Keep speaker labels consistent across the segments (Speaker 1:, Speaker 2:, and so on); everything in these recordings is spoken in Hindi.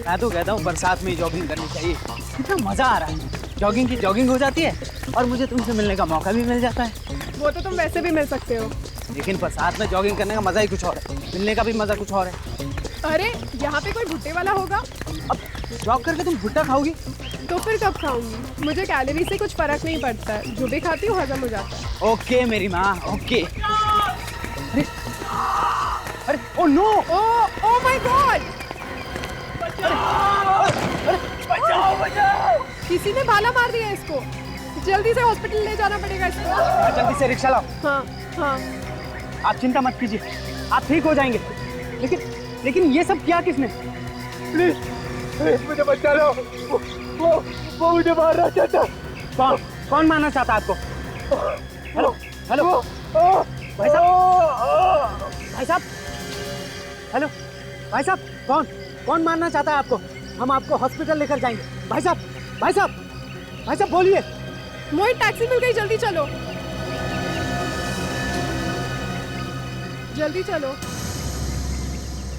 Speaker 1: मैं तो कहता हूँ बरसात में जॉगिंग करनी चाहिए, कितना मजा आ रहा है। जॉगिंग की जॉगिंग हो जाती है और मुझे तुमसे मिलने का मौका भी मिल जाता है।
Speaker 2: वो तो तुम वैसे भी मिल सकते हो।
Speaker 1: लेकिन बरसात में जॉगिंग करने का मजा ही कुछ और है, मिलने का भी मजा कुछ और है।
Speaker 2: अरे यहाँ पे कोई भुट्टे वाला होगा?
Speaker 1: अब जॉग करके तुम भुट्टा खाओगी?
Speaker 2: तो फिर कब खाऊंगी? मुझे कैलोरी से कुछ फर्क नहीं पड़ता है, जो भी खाती हूँ हजम हो जाता है।
Speaker 1: ओके मेरी माँ, ओके। अरे अरे oh no,
Speaker 2: oh my God!
Speaker 1: बचाओ बचाओ!
Speaker 2: किसी ने भाला मार दिया इसको, जल्दी से हॉस्पिटल ले जाना पड़ेगा इसको।
Speaker 1: जल्दी से रिक्शा लाओ।
Speaker 2: हाँ हाँ।
Speaker 1: आप चिंता मत कीजिए, आप ठीक हो जाएंगे। लेकिन ये सब किया किसने? प्लीज प्लीज मुझे बचा लो, वो मुझे मारना चाहता। कौन मारना चाहता आपको? हेलो हेलो भाई साहब, हेलो भाई साहब, कौन मारना चाहता है आपको? हम आपको हॉस्पिटल लेकर जाएंगे। भाई साहब बोलिए।
Speaker 2: मोहित टैक्सी मिल गई, जल्दी चलो जल्दी चलो।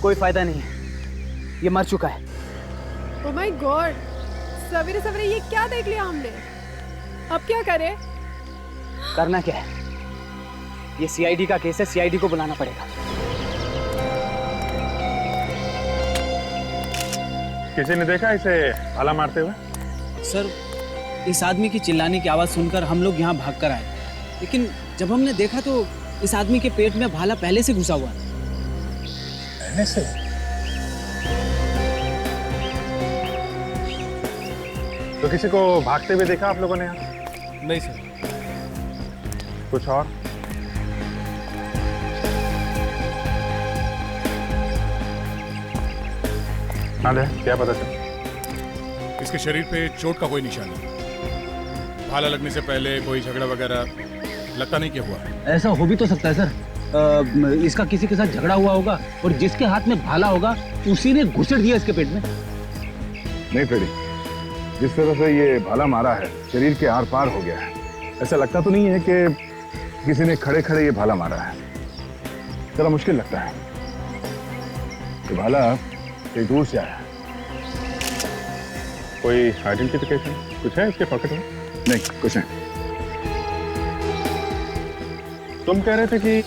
Speaker 1: कोई फायदा नहीं है, ये मर चुका है।
Speaker 2: ओह माय गॉड, सवेरे सवेरे ये क्या देख लिया हमने? अब क्या करें?
Speaker 1: करना क्या है, ये सीआईडी का केस है, सीआईडी को बुलाना पड़ेगा।
Speaker 3: किसी ने देखा इसे भाला मारते हुए?
Speaker 1: सर, इस आदमी की चिल्लाने की आवाज सुनकर हम लोग यहाँ भाग कर आए, लेकिन जब हमने देखा तो इस आदमी के पेट में भाला पहले से घुसा हुआ था।
Speaker 3: पहले से? तो किसी को भागते हुए देखा आप लोगों ने यहाँ?
Speaker 4: नहीं सर।
Speaker 3: कुछ और? हाँ दे, क्या पता चला?
Speaker 4: इसके शरीर पे चोट का कोई निशान नहीं। भाला लगने से पहले कोई झगड़ा वगैरह लगता नहीं क्या हुआ।
Speaker 5: ऐसा हो भी तो सकता है सर, इसका किसी के साथ झगड़ा हुआ होगा और जिसके हाथ में भाला होगा उसी ने घुसेड़ दिया इसके पेट में।
Speaker 6: नहीं फ्रेडी, जिस तरह से ये भाला मारा है शरीर के आर पार हो गया है। ऐसा लगता तो नहीं है कि किसी ने खड़े खड़े ये भाला मारा है। जरा मुश्किल लगता है। ये भाला कहीं दूर से आया है।
Speaker 3: कोई आइडेंटिफिकेशन कुछ है इसके पॉकेट में?
Speaker 6: नहीं, कुछ नहीं।
Speaker 3: तुम कह रहे थे कि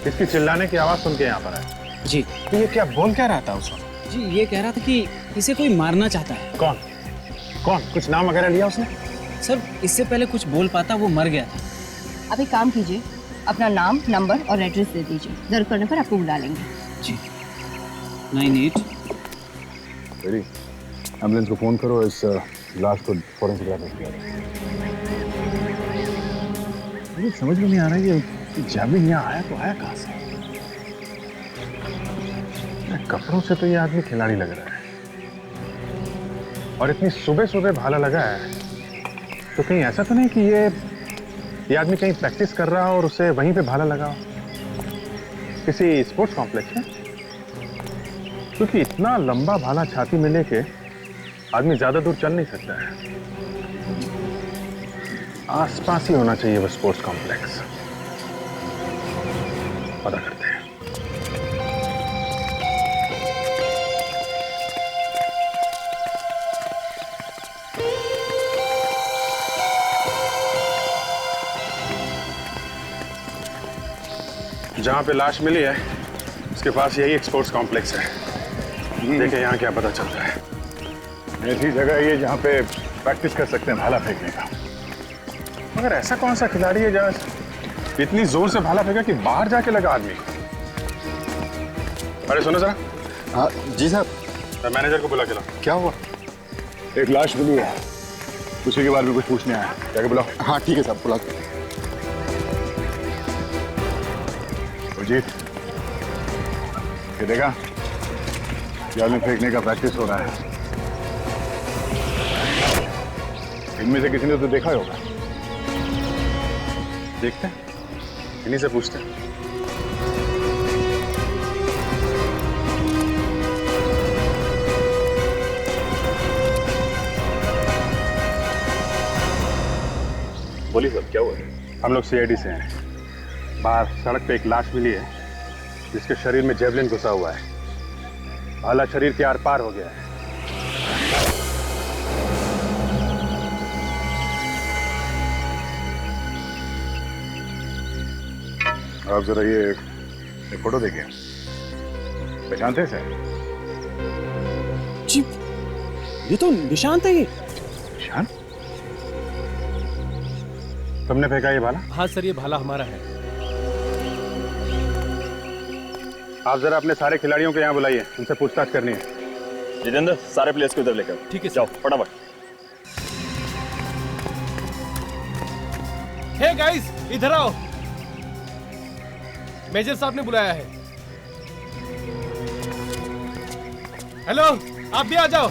Speaker 3: इसकी चिल्लाने की आवाज सुन के यहाँ पर आए।
Speaker 1: जी
Speaker 3: तो ये क्या बोल क्या रहा था उस वक्त?
Speaker 1: जी, ये कह रहा था कि इसे कोई मारना चाहता है।
Speaker 3: कौन? कुछ नाम वगैरह लिया उसने?
Speaker 1: सर, इससे पहले कुछ बोल पाता, वो मर गया था।
Speaker 7: आप एक काम कीजिए, अपना नाम, नंबर और एड्रेस दे दीजिए। जरूरत पड़ने पर आपको बुला लेंगे।
Speaker 1: जी। 98।
Speaker 6: फ्रेडी, एम्बुलेंस को फोन करो, इस लाश को फॉरेंसिक लैब में भेजो। मुझे समझ में नहीं आ रहा है कि जैवलिन यहाँ आया तो आया कहाँ से?
Speaker 3: कपड़ों से तो ये आदमी खिलाड़ी लग रहा है, और इतनी सुबह सुबह भाला लगा है, तो कहीं ऐसा तो नहीं कि ये आदमी कहीं प्रैक्टिस कर रहा हो और उसे वहीं पे भाला लगा हो? किसी स्पोर्ट्स कॉम्प्लेक्स में? क्योंकि इतना लंबा भाला छाती में लेके आदमी ज्यादा दूर चल नहीं सकता है। आसपास ही होना चाहिए वो स्पोर्ट्स कॉम्प्लेक्स। पता करते हैं। जहां पे लाश मिली है उसके पास यही एक स्पोर्ट्स कॉम्प्लेक्स है। देखें यहाँ क्या पता चलता है।
Speaker 6: ऐसी जगह है ये जहाँ पे प्रैक्टिस कर सकते हैं भाला फेंकने का।
Speaker 3: मगर ऐसा कौन सा खिलाड़ी है जहाँ इतनी जोर से भाला फेंका कि बाहर जाके लगा आदमी? अरे सुनो जरा।
Speaker 6: हाँ जी साहब।
Speaker 3: मैनेजर को बुला के लाओ।
Speaker 6: क्या हुआ? एक लाश मिली है, उसी के बारे में कुछ पूछने आया। जाके बुलाओ। हाँ ठीक है साहब, बुला के। अजीत, ये देखा, जाल में फेंकने का प्रैक्टिस हो रहा है। इनमें से किसी ने तो देखा ही होगा।
Speaker 3: देखते हैं, इन्हीं से पूछते हैं।
Speaker 6: बोलिए साहब, क्या हुआ?
Speaker 3: हम लोग सीआईडी से हैं। बाहर सड़क पे एक लाश मिली है जिसके शरीर में जेवलिन घुसा हुआ है। भाला शरीर के आर पार हो गया है।
Speaker 6: आप जरा ये फोटो देखिए, पहचानते हैं सर?
Speaker 1: जी, ये तो निशांत है। ये
Speaker 6: निशान?
Speaker 3: तुमने फेंका ये भाला?
Speaker 8: हाँ सर, ये भाला हमारा है।
Speaker 3: आप जरा अपने सारे खिलाड़ियों को यहाँ बुलाइए, उनसे पूछताछ करनी है।
Speaker 9: जितेंद्र, सारे प्लेयर्स को इधर लेकर
Speaker 8: ठीक है
Speaker 9: जाओ फटाफट।
Speaker 8: हे गाइस, इधर आओ। मेजर साहब ने बुलाया है। हेलो, आप भी आ जाओ,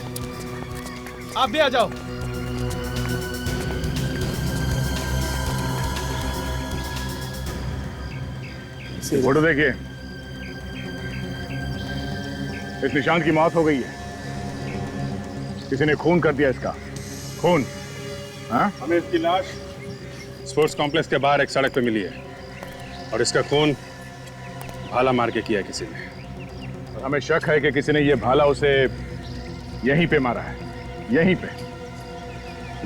Speaker 8: आप भी आ जाओ।
Speaker 6: फोटो देखिए, इस निशान की मौत हो गई है। किसी ने खून कर दिया इसका, खून। हाँ?
Speaker 3: हमें इसकी लाश स्पोर्ट्स कॉम्प्लेक्स के बाहर एक सड़क पे मिली है और इसका खून भाला मार के किया है किसी ने।
Speaker 6: और हमें शक है कि किसी ने ये भाला उसे यहीं पे मारा है, यहीं पे।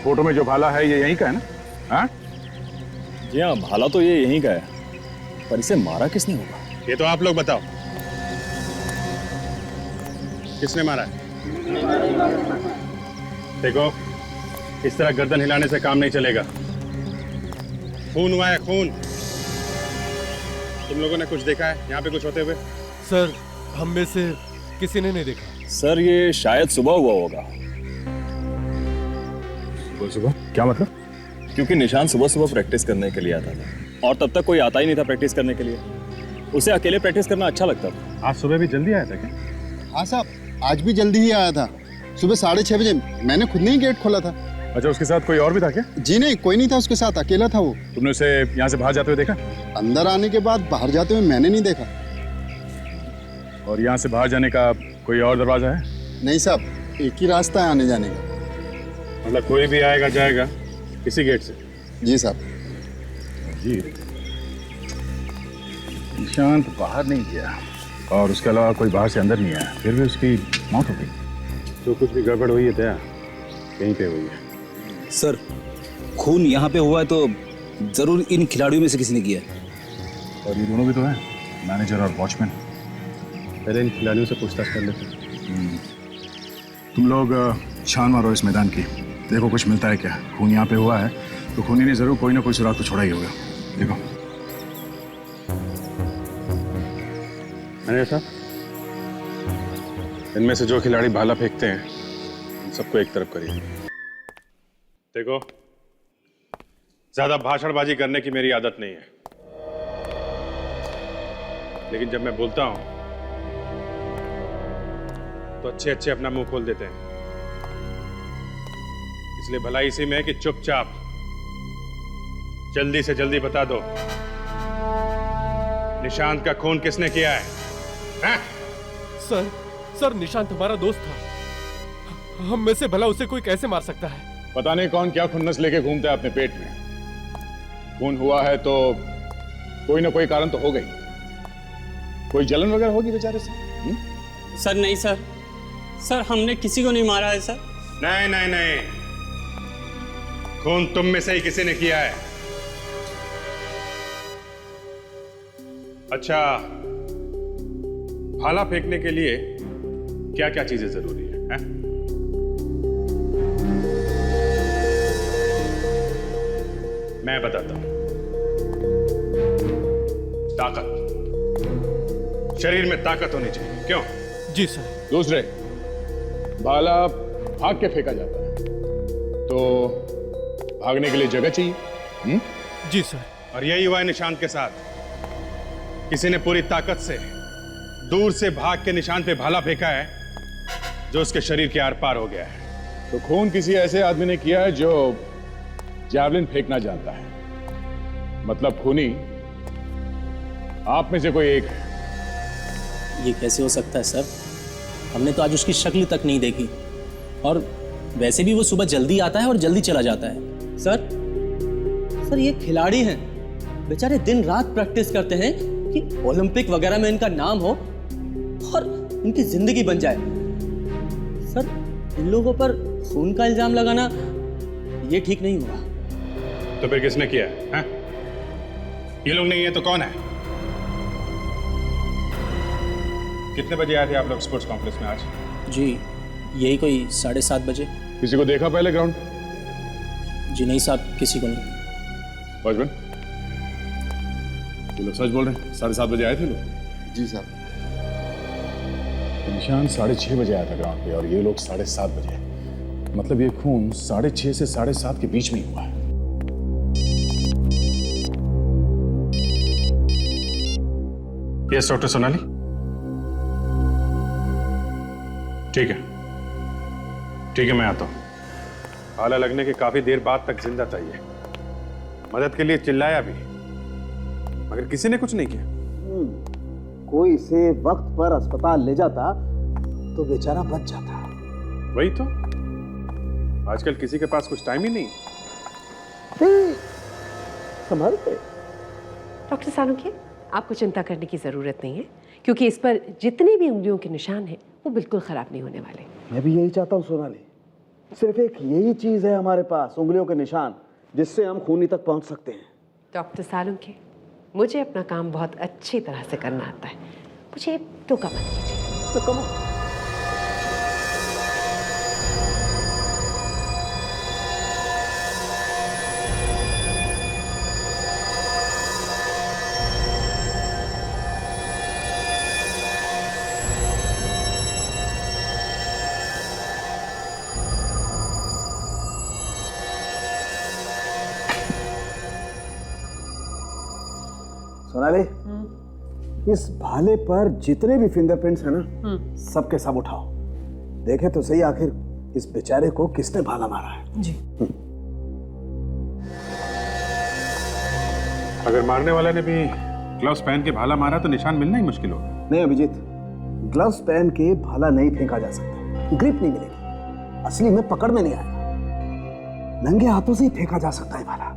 Speaker 6: फोटो में जो भाला है ये यहीं का है ना? हाँ?
Speaker 9: जी हाँ, भाला तो ये यहीं का है, पर इसे मारा किसने होगा?
Speaker 3: ये तो आप लोग बताओ, किसने मारा है? देखो, इस तरह गर्दन हिलाने से काम नहीं चलेगा। खून हुआ है, खून। तुम लोगों ने कुछ देखा है यहाँ पे कुछ होते हुए?
Speaker 8: सर, हम में से किसी ने नहीं देखा।
Speaker 9: सर, ये शायद सुबह हुआ होगा।
Speaker 6: सुबह? क्या मतलब?
Speaker 9: क्योंकि निशान सुबह सुबह प्रैक्टिस करने के लिए आता था और तब तक कोई आता ही नहीं था प्रैक्टिस करने के लिए। उसे अकेले प्रैक्टिस करना अच्छा लगता था।
Speaker 3: आज सुबह भी जल्दी आया था क्या?
Speaker 10: हाँ साहब, आज भी जल्दी ही आया था। सुबह 6:30 बजे मैंने खुद ने ही गेट खोला था।
Speaker 6: अच्छा, उसके साथ कोई और भी था क्या?
Speaker 10: जी नहीं, कोई नहीं था उसके साथ, अकेला था वो।
Speaker 6: तुमने उसे यहाँ से बाहर जाते हुए देखा?
Speaker 10: अंदर आने के बाद बाहर जाते हुए मैंने नहीं देखा।
Speaker 6: और यहाँ से बाहर जाने का कोई और दरवाजा है?
Speaker 10: नहीं साहब, एक ही रास्ता है आने जाने का।
Speaker 3: मतलब कोई भी आएगा जाएगा इसी गेट से?
Speaker 10: जी साहब।
Speaker 6: जी, निशांत बाहर नहीं गया और उसके अलावा कोई बाहर से अंदर नहीं आया, फिर भी उसकी मौत हो गई।
Speaker 3: तो कुछ भी गड़बड़ हुई है दया, कहीं पे हुई है।
Speaker 5: सर, खून यहाँ पे हुआ है तो जरूर इन खिलाड़ियों में से किसी ने किया है।
Speaker 6: और ये दोनों भी तो हैं, मैनेजर और वॉचमैन।
Speaker 3: पहले इन खिलाड़ियों से पूछताछ कर लेते।
Speaker 6: तुम लोग छान मारो इस मैदान की, देखो कुछ मिलता है क्या। खून यहाँ पे हुआ है तो खूनी ने जरूर कोई ना कोई सुराग तो छोड़ा ही होगा। देखो।
Speaker 3: मैनेजर साहब, इनमें से जो खिलाड़ी भाला फेंकते हैं उन सबको एक तरफ करिए। देखो, ज्यादा भाषणबाजी करने की मेरी आदत नहीं है, लेकिन जब मैं बोलता हूं तो अच्छे अच्छे अपना मुंह खोल देते हैं। इसलिए भलाई इसी में कि चुपचाप जल्दी से जल्दी बता दो, निशांत का खून किसने किया है? हैं?
Speaker 8: सर, निशांत हमारा दोस्त था। हम में से भला उसे कोई कैसे मार सकता है?
Speaker 6: पता नहीं कौन क्या खुन्नस लेके घूमता है अपने पेट में। खून हुआ है तो कोई ना कोई कारण तो हो गई, कोई जलन वगैरह होगी बेचारे से।
Speaker 11: सर नहीं सर, हमने किसी को नहीं मारा है सर।
Speaker 3: नहीं नहीं नहीं, खून तुम में से ही किसी ने किया है। अच्छा, भाला फेंकने के लिए क्या क्या चीजें जरूरी है, हैं? मैं बताता हूं। ताकत, शरीर में ताकत होनी चाहिए। क्यों?
Speaker 8: जी सर।
Speaker 6: दूसरे, भाला भाग के फेंका जाता है तो भागने के लिए जगह चाहिए।
Speaker 8: जी सर।
Speaker 3: और यही हुआ है निशांत के साथ। किसी ने पूरी ताकत से दूर से भाग के निशांत पे भाला फेंका है जो उसके शरीर के आर पार हो गया है।
Speaker 6: तो खून किसी ऐसे आदमी ने किया है जो जैवलिन फेंकना जानता है। मतलब खूनी आप में से कोई एक है।
Speaker 11: ये कैसे हो सकता है सर? हमने तो आज उसकी शक्ल तक नहीं देखी, और वैसे भी वो सुबह जल्दी आता है और जल्दी चला जाता है। सर ये खिलाड़ी हैं, बेचारे दिन रात प्रैक्टिस करते हैं कि ओलंपिक वगैरह में इनका नाम हो, और उनकी जिंदगी बन जाए। सर, इन लोगों पर खून का इल्जाम लगाना ये ठीक नहीं हुआ।
Speaker 3: तो फिर किसने किया है? ये लोग नहीं है तो कौन है? कितने बजे आए थे आप लोग स्पोर्ट्स कॉम्प्लेक्स में आज?
Speaker 11: जी यही कोई 7:30 बजे।
Speaker 3: किसी को देखा पहले ग्राउंड?
Speaker 11: जी नहीं साहब, किसी को नहीं।
Speaker 3: वॉचमैन, ये लोग सच बोल रहे हैं? 7:30 बजे आए थे लोग?
Speaker 10: जी साहब।
Speaker 6: निशान 6:30 बजे आया था ग्राउंड पे और ये लोग 7:30 बजे। मतलब ये खून 6:30 से 7:30 के बीच में ही हुआ है।
Speaker 3: Yes doctor Sonali. ठीक है ठीक है, मैं आता हूं। भाला लगने के काफी देर बाद तक जिंदा था ये। मदद के लिए चिल्लाया भी, मगर किसी ने कुछ नहीं किया।
Speaker 5: कोई इसे वक्त पर अस्पताल ले जाता तो बेचारा बच जाता।
Speaker 3: वही तो, आजकल किसी के पास कुछ टाइम ही नहीं।
Speaker 5: संभल के।
Speaker 12: डॉक्टर सालुंखे, आपको चिंता करने की जरूरत नहीं है, क्योंकि इस पर जितने भी उंगलियों के निशान हैं वो बिल्कुल खराब नहीं होने वाले।
Speaker 5: मैं भी यही चाहता हूँ सोनाली। सिर्फ एक यही चीज है हमारे पास, उंगलियों के निशान, जिससे हम खूनी तक पहुंच सकते हैं।
Speaker 12: डॉक्टर सालुंखे, मुझे अपना काम बहुत अच्छी तरह से करना आता है, मुझे टोका मत कीजिए।
Speaker 5: तो कम सोनाली, इस भाले पर जितने भी फिंगरप्रिंट्स हैं ना, सबके सब उठाओ। देखे तो सही आखिर इस बेचारे को किसने भाला मारा है।
Speaker 12: जी।
Speaker 3: अगर मारने वाले ने भी ग्लव्स पहन के भाला मारा तो निशान मिलना ही मुश्किल होगा।
Speaker 5: नहीं अभिजीत, ग्लव्स पहन के भाला नहीं फेंका जा सकता, ग्रिप नहीं मिलेगी, असली में पकड़ में नहीं आएगा। नंगे हाथों से ही फेंका जा सकता है भाला।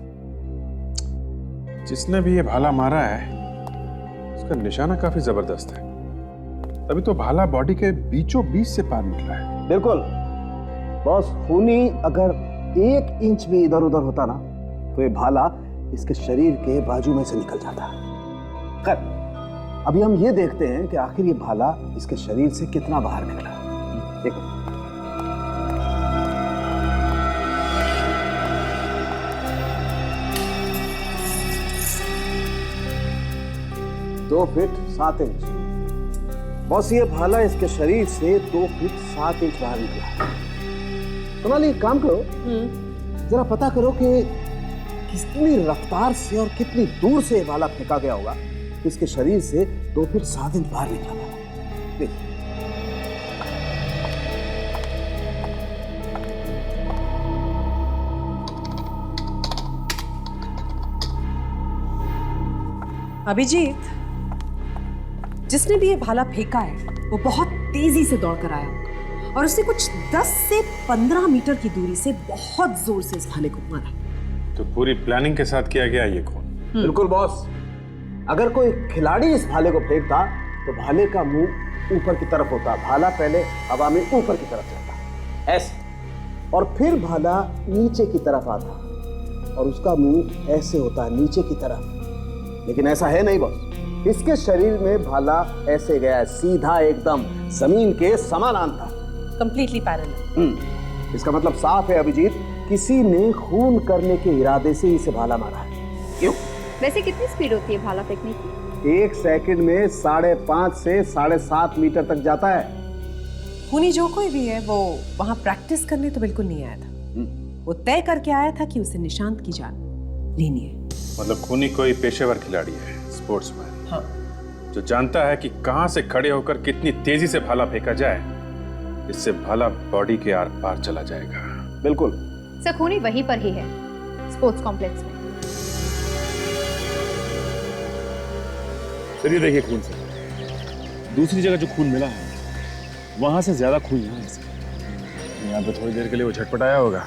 Speaker 3: जिसने भी ये भाला मारा है उसका निशाना काफी जबरदस्त है, तभी तो भाला बॉडी के बीचों बीच से पार निकला है।
Speaker 5: बिल्कुल बॉस, खूनी अगर 1 इंच भी इधर उधर होता ना तो ये भाला इसके शरीर के बाजू में से निकल जाता। खैर, अभी हम ये देखते हैं कि आखिर ये भाला इसके शरीर से कितना बाहर निकला। देखो, दो फीट 7 इंच। बॉस, ये भाला इसके शरीर से 2 फीट 7 इंच बाहर निकला। सोनाली, एक काम करो, जरा पता करो कि कितनी रफ्तार से और कितनी दूर से भाला फेंका गया होगा, इसके शरीर से 2 फीट 7 इंच बाहर निकला था। देखिए,
Speaker 13: अभिजीत, जिसने भी ये भाला फेंका है वो बहुत तेजी से दौड़कर आया होगा और उसने कुछ 10 से 15 मीटर की दूरी से बहुत जोर से इस भाले को मारा।
Speaker 3: तो पूरी प्लानिंग के साथ किया गया ये खून।
Speaker 5: बिल्कुल बॉस, अगर कोई खिलाड़ी इस भाले को फेंकता तो भाले का मुंह ऊपर की तरफ होता, भाला पहले हवा में ऊपर की तरफ जाता ऐसे, और फिर भाला नीचे की तरफ आता और उसका मुंह ऐसे होता नीचे की तरफ। लेकिन ऐसा है नहीं बॉस, इसके शरीर में भाला ऐसे गया, सीधा एकदम जमीन के समानांतर,
Speaker 13: कंप्लीटली पैरेलल।
Speaker 5: इसका मतलब साफ है अभिजीत, किसी ने खून करने के इरादे से इसे भाला मारा है। क्यों?
Speaker 7: वैसे कितनी स्पीड होती है भाला फेंकने की?
Speaker 5: 1 सेकंड में 5.5 से 7.5 मीटर तक जाता है।
Speaker 13: खूनी जो कोई भी है वो वहां प्रैक्टिस करने तो बिल्कुल नहीं आया था, वो तय करके आया था कि उसे निशांत की जान लेनी है।
Speaker 3: मतलब खूनी कोई पेशेवर खिलाड़ी है, स्पोर्ट्समैन।
Speaker 13: हाँ।
Speaker 3: जो जानता है कि कहां से खड़े होकर कितनी तेजी से भाला फेंका जाए, इससे भाला बॉडी के आर पार चला जाएगा।
Speaker 5: बिल्कुल
Speaker 7: सर, खूनी वहीं पर ही है, स्पोर्ट्स कॉम्प्लेक्स में।
Speaker 9: चलिए देखिए, खून से दूसरी जगह जो खून मिला है वहां से ज्यादा खून यहाँ है।
Speaker 6: यहाँ पे थोड़ी देर के लिए वो झटपटाया होगा,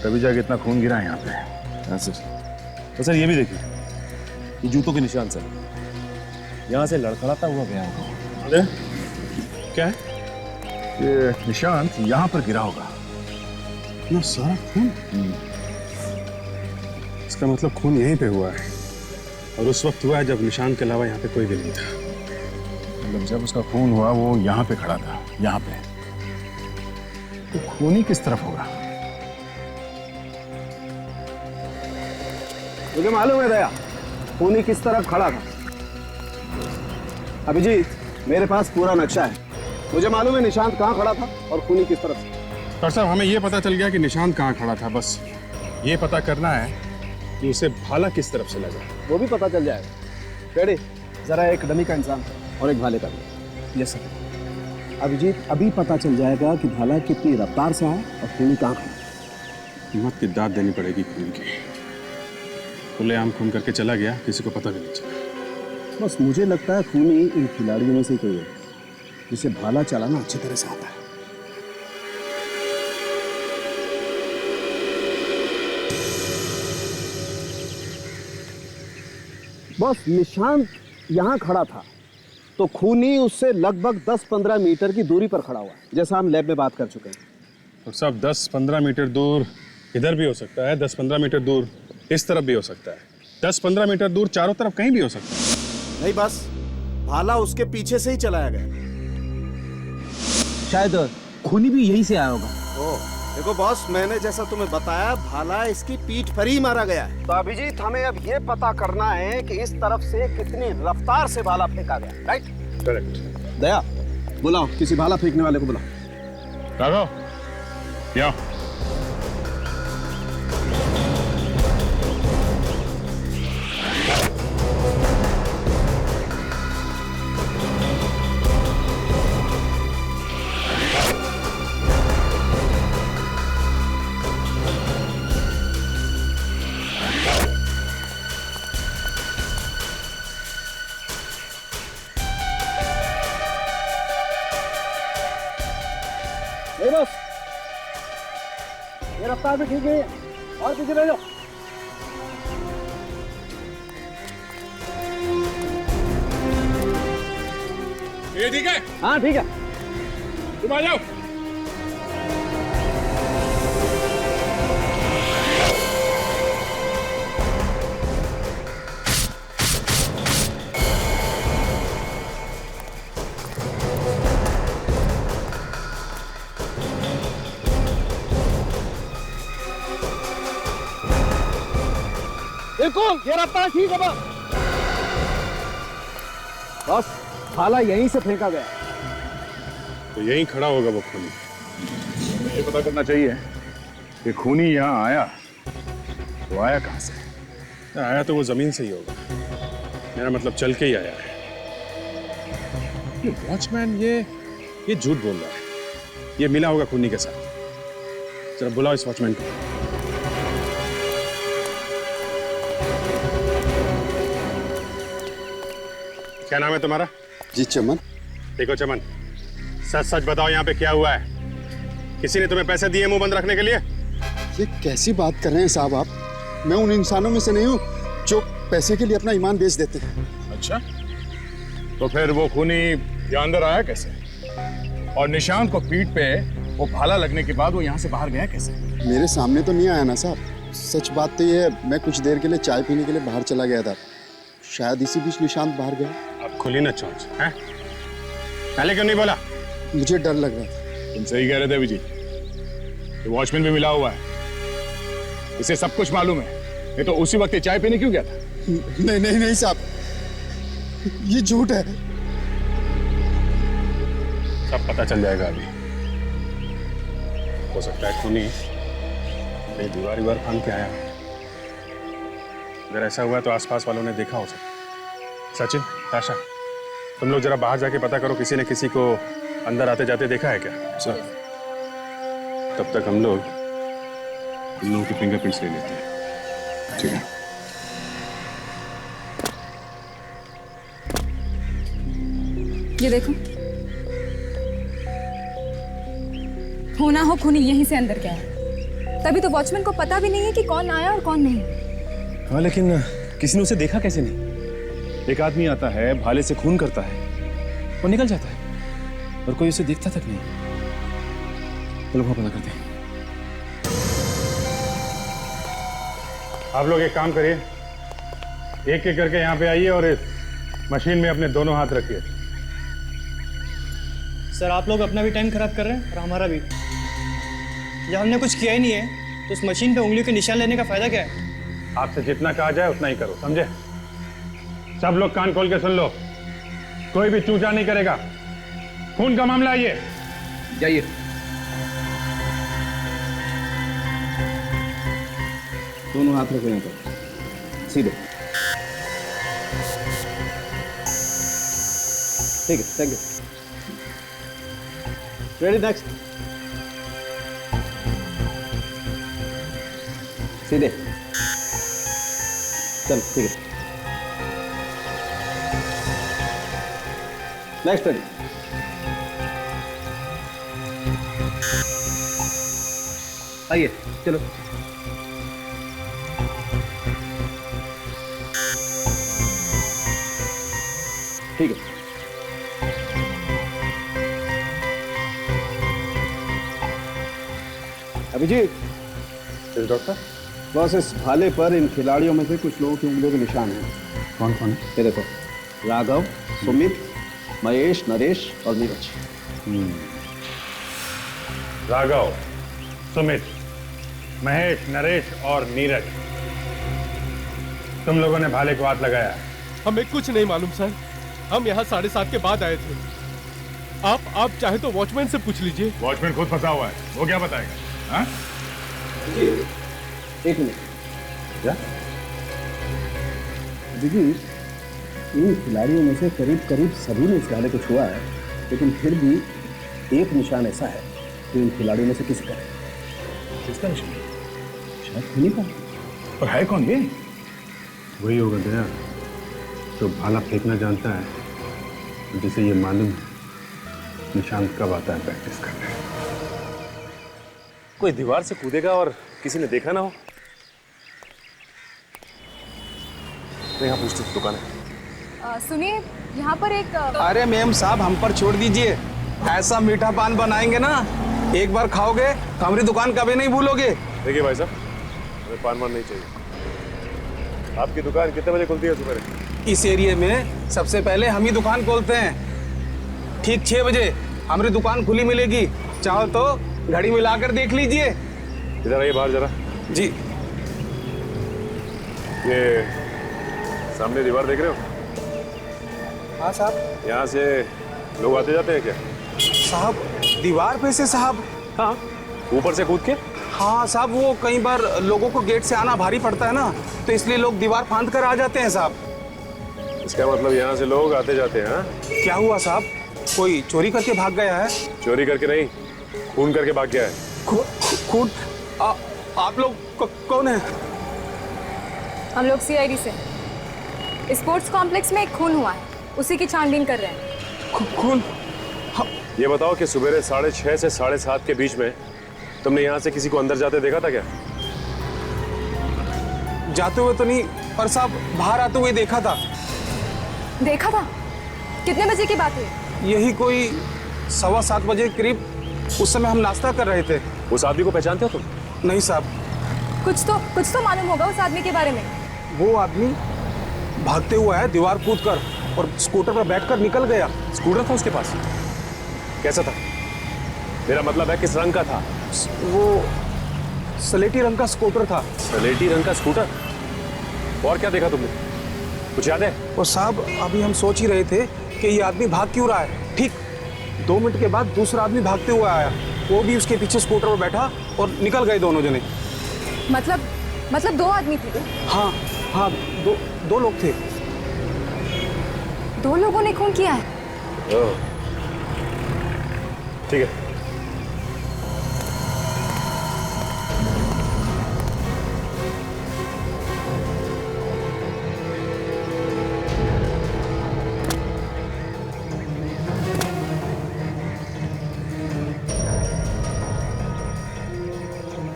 Speaker 6: तभी जाके इतना खून गिरा है यहाँ पे।
Speaker 9: हाँ सर। तो सर ये भी देखिए, ये जूतों के निशान सर, यहाँ से लड़खड़ाता हुआ गया होगा।
Speaker 3: अरे क्या है?
Speaker 6: ये निशांत यहाँ पर गिरा होगा।
Speaker 3: ना सारा खून? इसका मतलब खून यहीं पे हुआ है, और उस वक्त हुआ है जब निशांत के अलावा यहाँ पे कोई भी नहीं था।
Speaker 6: मतलब जब उसका खून हुआ वो यहाँ पे खड़ा था, यहाँ पे। तो खून ही किस तरफ होगा?
Speaker 5: मुझे मालूम है दया, खूनी किस तरफ खड़ा था। अभिजीत, मेरे पास पूरा नक्शा है। मुझे मालूम है निशांत कहाँ खड़ा था और खूनी किस तरफ से।
Speaker 3: डॉक्टर साहब, हमें ये पता चल गया कि निशांत कहाँ खड़ा था, बस ये पता करना है कि उसे भाला किस तरफ से लगा।
Speaker 5: वो भी पता चल जाएगा। रेडी, जरा एक डमी का इंसान और एक भाले का भी। Yes sir. अभिजीत, अभी पता चल जाएगा कि भाला कितनी रफ्तार से आया और खूनी कहाँ खड़ा।
Speaker 3: हिम्मत की दाद देनी पड़ेगी खून की। खुलेआम खून करके चला गया, किसी को पता भी नहीं चला।
Speaker 5: बस मुझे लगता है खूनी इन खिलाड़ियों में से कोई है जिसे भाला चलाना अच्छी तरह से आता है। बस निशांत यहाँ खड़ा था तो खूनी उससे लगभग 10-15 मीटर की दूरी पर खड़ा हुआ, जैसा हम लैब में बात कर चुके हैं।
Speaker 3: और सब 10-15 मीटर दूर इधर भी हो सकता है, 10-15 मीटर दूर इस तरफ भी हो सकता है, 10-15 मीटर दूर चारों तरफ कहीं भी हो सकता है।
Speaker 5: नहीं, बस भाला उसके पीछे से ही चलाया गया। शायद खूनी भी यहीं से आया होगा। ओह, देखो बॉस, मैंने जैसा तुम्हें बताया, भाला इसकी पीठ पर ही मारा गया है। तो अभिजीत, हमें अब ये पता करना है कि इस तरफ से कितनी रफ्तार से भाला फेंका गया। राइट?
Speaker 3: करेक्ट।
Speaker 5: दया, बुलाओ किसी भाला फेंकने वाले को बुलाओ।
Speaker 3: राघव, या
Speaker 5: बस ये रफ्तार भी ठीक है, और पीछे भेजो।
Speaker 4: ये ठीक है?
Speaker 5: हाँ ठीक है,
Speaker 4: तुम आ जाओ।
Speaker 5: बिल्कुल, ये रफ्तार ठीक है। बस भाला यहीं से फेंका गया,
Speaker 3: तो यहीं खड़ा होगा वो खूनी।
Speaker 6: ये पता करना चाहिए कि खूनी यहाँ आया तो आया कहाँ से?
Speaker 3: आया तो वो जमीन से ही होगा, मेरा मतलब चल के ही आया है। ये वॉचमैन ये झूठ बोल रहा है, ये मिला होगा खूनी के साथ। जरा बुलाओ इस वॉचमैन को। क्या नाम है तुम्हारा?
Speaker 10: जी चमन।
Speaker 3: देखो चमन, सच सच बताओ यहाँ पे क्या हुआ है? किसी ने तुम्हें पैसे दिए मुंह बंद रखने के लिए?
Speaker 10: ये कैसी बात कर रहे हैं साहब आप? मैं उन इंसानों में से नहीं हूँ जो पैसे के लिए अपना ईमान बेच देते हैं।
Speaker 6: अच्छा, तो फिर वो खूनी यहाँ अंदर आया कैसे? और निशांत को पीठ पे वो भाला लगने के बाद वो यहाँ से बाहर गया कैसे?
Speaker 10: मेरे सामने तो नहीं आया ना साहब। सच बात तो ये है, मैं कुछ देर के लिए चाय पीने के लिए बाहर चला गया था, शायद इसी बीच निशांत बाहर गया।
Speaker 3: अब खुली ना चोंच, हैं? पहले क्यों नहीं बोला?
Speaker 10: मुझे डर लग रहा था।
Speaker 6: तुम सही कह रहे थे अभिजीत, ये वॉचमैन भी मिला हुआ है, इसे सब कुछ मालूम है। ये तो उसी वक्त ये चाय पीने क्यों गया था?
Speaker 10: नहीं नहीं नहीं साहब, ये झूठ है।
Speaker 3: सब पता चल जाएगा अभी। हो सकता है खूनी कहीं दीवार फांद के आया। अगर ऐसा हुआ तो आसपास वालों ने देखा हो सकता। सचिन, ताशा, तुम लोग जरा बाहर जाके पता करो, किसी ने किसी को अंदर आते जाते देखा है क्या? सर, तब तक हम लोग इन लोगों की फिंगरप्रिंट्स ले लेते हैं। ठीक है।
Speaker 7: ये देखो, होना हो खूनी यहीं से अंदर गया है। तभी तो वॉचमैन को पता भी नहीं है कि कौन आया और कौन नहीं।
Speaker 9: हाँ, लेकिन किसी ने उसे देखा कैसे नहीं? एक आदमी आता है, भाले से खून करता है और निकल जाता है।
Speaker 14: और कोई उसे देखता तक नहीं। चलो वहां पता करते हैं।
Speaker 3: आप लोग एक काम करिए, एक एक करके यहाँ पे आइए और इस मशीन में अपने दोनों हाथ रखिए।
Speaker 1: सर आप लोग अपना भी टाइम खराब कर रहे हैं और हमारा भी। जब हमने कुछ किया ही नहीं है तो उस मशीन पे उंगलियों के निशान लेने का फायदा क्या है?
Speaker 3: आपसे जितना कहा जाए उतना ही करो, समझे? सब लोग कान खोल के सुन लो, कोई भी चूचा नहीं करेगा। खून का मामला है ये।
Speaker 14: जाइए। दोनों हाथ रखो यहाँ पर, सीधे।
Speaker 5: ठीक है, थैंक यू। Ready, next. सीधे। चल, ठीक है। Next ready. आइए, चलो। ठीक है। अभिजीत।
Speaker 3: डॉक्टर?
Speaker 5: बस इस भाले पर इन खिलाड़ियों में से कुछ लोगों की उंगलियों के निशान हैं।
Speaker 3: कौन कौन है?
Speaker 5: ये देखो, राघव, सुमित, महेश, नरेश और नीरज।
Speaker 3: राघव, सुमित, महेश, नरेश और नीरज, तुम लोगों ने भाले को हाथ लगाया?
Speaker 8: हमें कुछ नहीं मालूम सर, हम यहाँ 7:30 के बाद आए थे। आप चाहे तो वॉचमैन से पूछ लीजिए।
Speaker 3: वॉचमैन खुद फंसा हुआ है, वो क्या बताएगा? हाँ?
Speaker 5: एक मिनट।
Speaker 3: क्या?
Speaker 5: देखिए, इन खिलाड़ियों में से करीब करीब सभी ने इस भाले को छुआ है, लेकिन फिर भी एक निशान ऐसा है जो इन खिलाड़ियों में से किसी का है।
Speaker 3: किसका निशान?
Speaker 5: शायद खुनी का।
Speaker 3: और है कौन ये? वही होगा दया, जो भाला फेंकना जानता है, जिसे ये मालूम है निशांत कब आता है प्रैक्टिस करने।
Speaker 15: कोई दीवार से कूदेगा और किसी ने देखा ना हो। तो यहाँ पूछते दुकान है।
Speaker 7: सुनिए, यहाँ पर एक
Speaker 1: अरे मैम साहब, हम पर छोड़ दीजिए। ऐसा मीठा पान बनाएंगे ना, एक बार खाओगे तो हमारी दुकान कभी नहीं भूलोगे।
Speaker 15: देखिए भाई साहब, हमें पान वान नहीं चाहिए। आपकी दुकान कितने बजे खुलती है सुबह?
Speaker 1: इस एरिया में सबसे पहले हम ही दुकान खोलते हैं। ठीक 6 बजे हमारी दुकान खुली मिलेगी। चाहो तो घड़ी मिलाकर देख लीजिए।
Speaker 15: इधर आइए बाहर जरा।
Speaker 1: जी।
Speaker 15: ये सामने दीवार देख रहे हो?
Speaker 1: हाँ साहब।
Speaker 15: यहाँ से लोग आते जाते हैं क्या?
Speaker 1: साहब, दीवार पे से साहब?
Speaker 15: हाँ, ऊपर से कूद के?
Speaker 1: हाँ साहब, वो कई बार लोगों को गेट से आना भारी पड़ता है ना, तो इसलिए लोग दीवार फांद कर आ जाते हैं साहब।
Speaker 15: इसका मतलब यहाँ से लोग आते जाते हैं? हाँ?
Speaker 1: क्या हुआ साहब, कोई चोरी करके भाग गया है?
Speaker 15: चोरी करके नहीं, खून करके भाग गया है।
Speaker 1: खून? आप लोग कौन है?
Speaker 7: हम लोग CID से। स्पोर्ट्स कॉम्प्लेक्स में एक खून हुआ है, उसी की छानबीन कर रहे हैं।
Speaker 1: खून?
Speaker 15: ये बताओ कि सुबह 6:30 से 7:30 के बीच में तुमने यहाँ से किसी को अंदर जाते देखा था क्या?
Speaker 1: जाते हुए तो नहीं, पर साहब बाहर आते हुए देखा था।
Speaker 7: देखा था? कितने बजे की बात है?
Speaker 1: यही कोई 7:15 बजे करीब। उस समय हम नाश्ता कर रहे थे।
Speaker 15: उस आदमी को पहचानते हो तुम?
Speaker 1: नहीं साहब।
Speaker 7: कुछ तो मालूम होगा उस आदमी के बारे में।
Speaker 1: वो आदमी भागते हुआ है दीवार कूदकर और स्कूटर पर बैठकर निकल गया।
Speaker 15: स्कूटर था उसके पास? कैसा था? मेरा मतलब है किस रंग का था?
Speaker 1: वो सलेटी रंग का स्कूटर था।
Speaker 15: सलेटी रंग का स्कूटर? और क्या देखा तुमने, कुछ याद है?
Speaker 1: और साहब, अभी हम सोच ही रहे थे कि ये आदमी भाग क्यों रहा है। ठीक 2 मिनट के बाद दूसरा आदमी भागते हुए आया, वो भी उसके पीछे स्कूटर पर बैठा और निकल गए दोनों जने।
Speaker 7: मतलब 2 आदमी थे?
Speaker 1: हाँ, दो लोग थे।
Speaker 7: 2 लोगों ने खून किया है?
Speaker 15: ठीक है।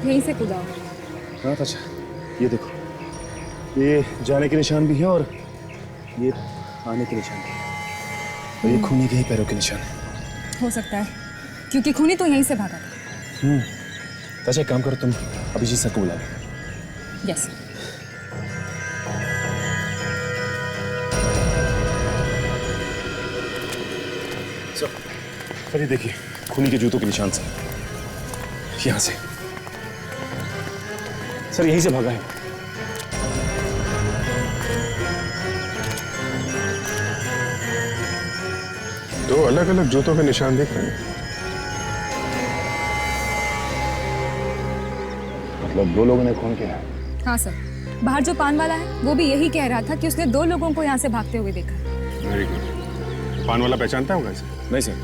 Speaker 7: यहीं से कूदा।
Speaker 15: हाँ अच्छा, ये देखो, ये जाने के निशान भी है और ये आने के निशान भी है, और ये खूनी के ही पैरों के निशान है।
Speaker 7: हो सकता है, क्योंकि खूनी तो यहीं से भागा था।
Speaker 9: ताशा एक काम करो, तुम अभिजीत सर को बुला लो।
Speaker 7: यस।
Speaker 9: सर ये देखिए, खूनी के जूतों के निशान से, यहां से। सर यहीं से भागा है।
Speaker 3: दो अलग अलग जूतों के निशान दिख रहे हैं।
Speaker 6: मतलब दो लोगों ने खून किया?
Speaker 7: हाँ सर, बाहर जो पान वाला है वो भी यही कह रहा था कि उसने 2 लोगों को यहाँ से भागते हुए देखा।
Speaker 3: Very good. पान वाला पहचानता होगा इसे?
Speaker 9: नहीं सर,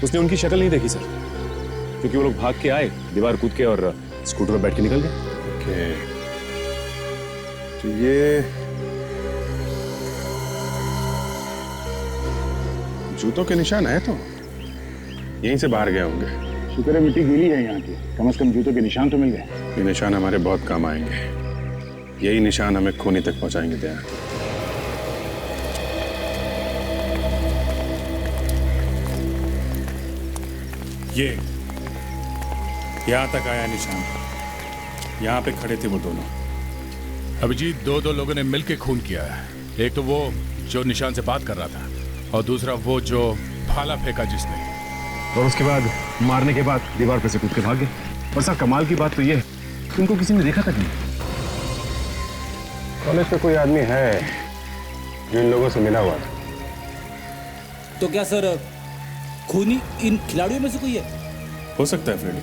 Speaker 9: उसने उनकी शक्ल नहीं देखी सर, क्योंकि वो लोग भाग के आए, दीवार कूद के और स्कूटर पर बैठ के निकल गए।
Speaker 3: ओके, तो ये जूतों के निशान है तो यहीं से बाहर गए होंगे।
Speaker 6: शुक्र है मिट्टी गीली है यहाँ की, कम से कम जूतों के निशान तो मिल गए।
Speaker 3: ये निशान हमारे बहुत काम आएंगे। यही निशान हमें खूनी तक पहुंचाएंगे। दया,
Speaker 4: ये यहां तक आया निशान, यहां पे खड़े थे वो दोनों। अभिजीत, 2 लोगों ने मिलकर खून किया है। एक तो वो जो निशान से बात कर रहा था, और दूसरा वो जो भाला फेंका जिसने।
Speaker 9: और उसके बाद मारने के बाद दीवार पे से कूद के भाग गए। और सर कमाल की बात तो ये है कि उनको किसी ने देखा तक नहीं।
Speaker 3: कॉलेज पे कोई आदमी है जो इन लोगों से मिला हुआ था?
Speaker 11: तो क्या सर खूनी इन खिलाड़ियों में से कोई है?
Speaker 4: हो सकता है फ्रेडी,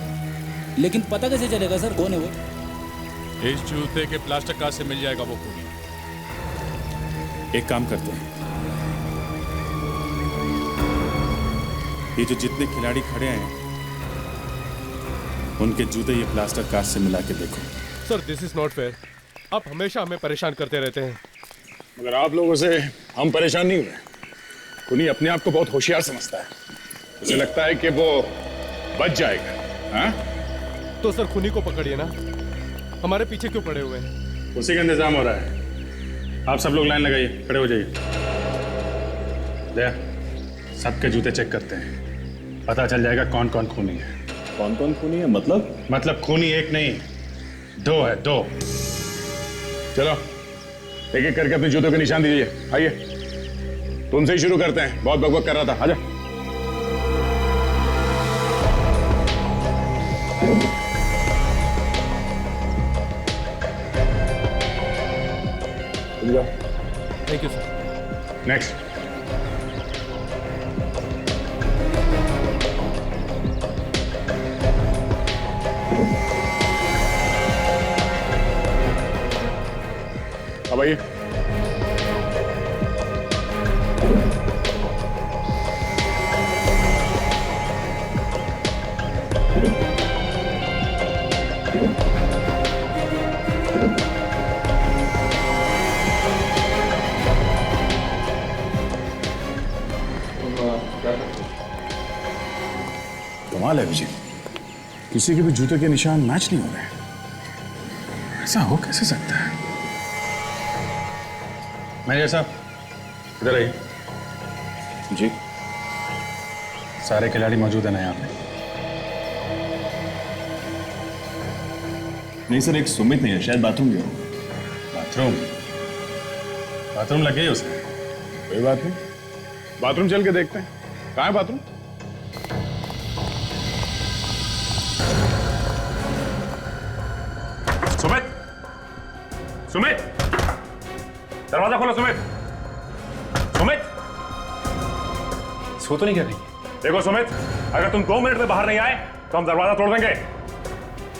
Speaker 11: लेकिन पता कैसे चलेगा सर कौन है वो?
Speaker 4: इस जूते के प्लास्टर कार्ड से मिल जाएगा वो खूनी। एक काम करते हैं, ये जो जितने खिलाड़ी खड़े हैं उनके जूते ये प्लास्टर कार्ड से मिला के देखो।
Speaker 8: Sir this is not fair, आप हमेशा हमें परेशान करते रहते हैं।
Speaker 6: मगर आप लोगों से हम परेशान नहीं हुए। खूनी अपने आप को बहुत होशियार समझता है, उसे लगता है कि वो बच जाएगा। हाँ?
Speaker 8: तो सर खूनी को पकड़िए ना, हमारे पीछे क्यों पड़े हुए हैं?
Speaker 3: उसी का इंतजाम हो रहा है। आप सब लोग लाइन लगाइए, खड़े हो जाइए। दया, सबके जूते चेक करते हैं, पता चल जाएगा कौन कौन खूनी है।
Speaker 9: कौन कौन खूनी है?
Speaker 3: मतलब खूनी एक नहीं, 2 है, 2। चलो एक एक करके अपने जूतों के निशान दीजिए। आइए, तुमसे ही शुरू करते हैं, बहुत बकबक कर रहा था। आजा।
Speaker 8: Thank you sir.
Speaker 3: नेक्स्ट। अब आइए।
Speaker 6: कमाल है विजय, किसी के भी जूते के निशान मैच नहीं हो रहे। ऐसा हो कैसे सकता है?
Speaker 3: मैनेजर साहब, इधर आइए।
Speaker 9: जी।
Speaker 3: सारे खिलाड़ी मौजूद हैं ना यहाँ पे?
Speaker 9: नहीं सर, एक सुमित नहीं है, शायद बाथरूम गया हो।
Speaker 3: बाथरूम लगे ही उसे।
Speaker 6: कोई बात नहीं, बाथरूम चल के देखते हैं। कहाँ है बाथरूम?
Speaker 15: सुमित, सुमित, दरवाजा खोलो। सुमित, सुमित,
Speaker 9: सो तो नहीं कर रही?
Speaker 15: देखो सुमित, अगर तुम 2 मिनट में बाहर नहीं आए तो हम दरवाजा तोड़ देंगे।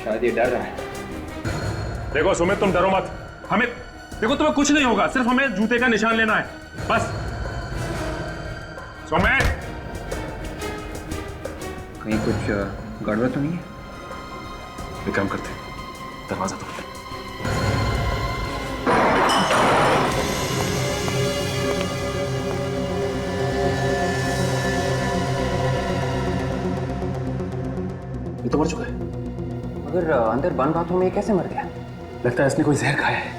Speaker 1: शायद ये डर रहा है।
Speaker 15: देखो सुमित, तुम डरो मत। हमें देखो, तुम्हें कुछ नहीं होगा, सिर्फ हमें जूते का निशान लेना है, बस। सुमित,
Speaker 1: कहीं कुछ गड़बड़ तो नहीं है?
Speaker 9: एक काम करते हैं, दरवाजा तोड़ दे। ये तो मर चुका है।
Speaker 1: मगर अंदर बंद बाथरूम में ये कैसे मर गया?
Speaker 9: लगता है इसने कोई जहर खाया है।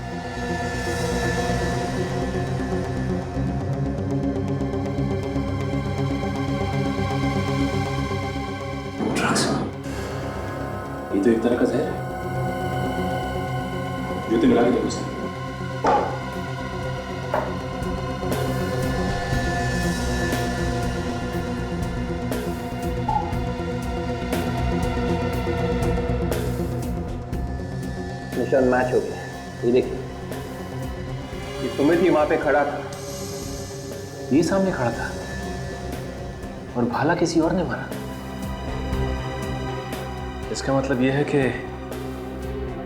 Speaker 9: ये तो एक तरह का जहर है। जूते मिला के देखो उसे।
Speaker 5: निशान मैच हो गया। ये देखिए, ये सुमित ही वहां पे खड़ा था,
Speaker 11: ये सामने खड़ा था और भाला किसी और ने मारा। इसका मतलब यह है कि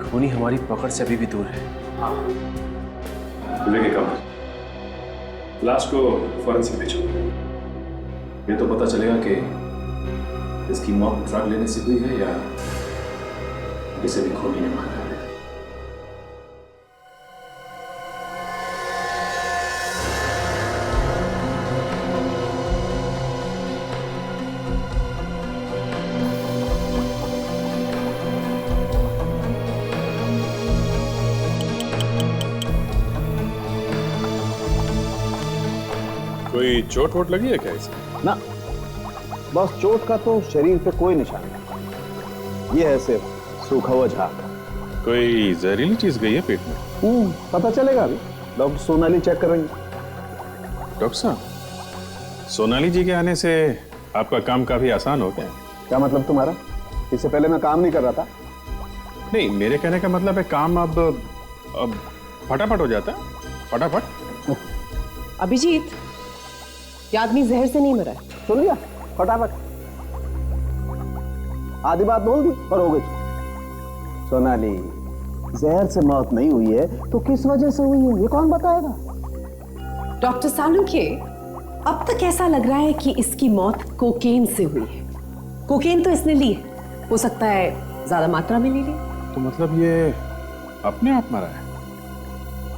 Speaker 11: खूनी हमारी पकड़ से अभी भी दूर है।
Speaker 9: लेके कम लाश को फॉरेंसिक भेजो। ये तो पता चलेगा कि इसकी मौत ड्रग लेने से हुई है या इसे भी खूनी ने मारा है।
Speaker 3: कोई चोट वोट लगी है क्या इसे?
Speaker 5: ना, बस चोट का तो शरीर पे कोई निशान नहीं। ये है सिर्फ सूखा हुआ झाग।
Speaker 3: कोई जहरीली चीज गई है पेट में?
Speaker 5: पता चलेगा अभी। डॉक्टर सोनाली चेक करेंगे।
Speaker 3: डॉक्टर साहब, सोनाली जी के आने से आपका काम काफी आसान हो गया।
Speaker 5: क्या मतलब तुम्हारा? इससे पहले मैं काम नहीं कर रहा था।
Speaker 3: नहीं, मेरे कहने का मतलब है काम अब फटाफट हो जाता है। फटाफट।
Speaker 12: अभिजीत, ये आदमी जहर से नहीं मरा है।
Speaker 5: सुन लिया? फटाफट। आधी बात बोल दी और हो गई। सोनाली, जहर से मौत नहीं हुई है तो किस वजह से हुई है ये कौन बताएगा?
Speaker 12: डॉक्टर सालुंखे, अब तक ऐसा लग रहा है कि इसकी मौत कोकेन से हुई है। कोकेन तो इसने ली है, हो सकता है ज्यादा मात्रा में ले ली।
Speaker 3: तो मतलब ये अपने आप मरा है,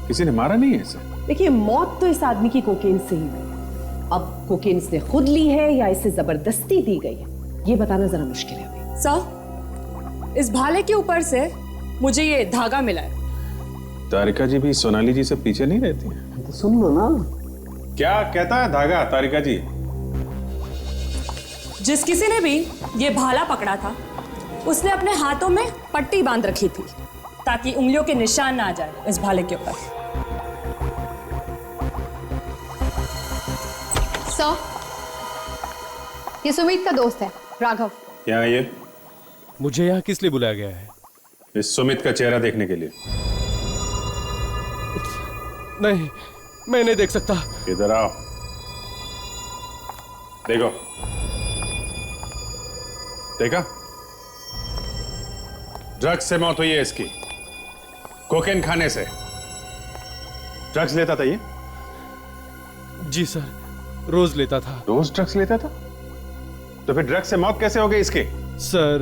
Speaker 3: किसी ने मारा नहीं है इसे?
Speaker 12: देखिए, मौत तो इस आदमी की कोकेन से ही हुई। अब कोकेन इसने खुद ली है या इसे जबरदस्ती दी गई है, ये बताना जरा मुश्किल है।
Speaker 7: सर, इस भाले के ऊपर से मुझे ये धागा मिला है।
Speaker 3: तारिका जी भी सोनाली जी से पीछे नहीं रहती हैं?
Speaker 5: तो सुन लो ना।
Speaker 3: क्या कहता है धागा, तारिका जी?
Speaker 7: जिस किसी ने भी ये भाला पकड़ा था उसने अपने हाथों में पट्टी बांध रखी थी ताकि उंगलियों के निशान ना आ जाए इस भाले के ऊपर।
Speaker 16: सर, ये सुमित का दोस्त है, राघव।
Speaker 3: यहाँ ये
Speaker 8: मुझे यहाँ किस लिए बुलाया गया है?
Speaker 3: इस सुमित का चेहरा देखने के लिए।
Speaker 8: नहीं, मैं नहीं देख सकता।
Speaker 3: इधर आओ, देखो। देखा? ड्रग्स से मौत हुई है इसकी, कोकेन खाने से। ड्रग्स लेता था ये?
Speaker 8: जी सर, रोज लेता था।
Speaker 3: रोज ड्रग्स लेता था? तो फिर ड्रग्स से मौत कैसे हो गई इसकी?
Speaker 8: सर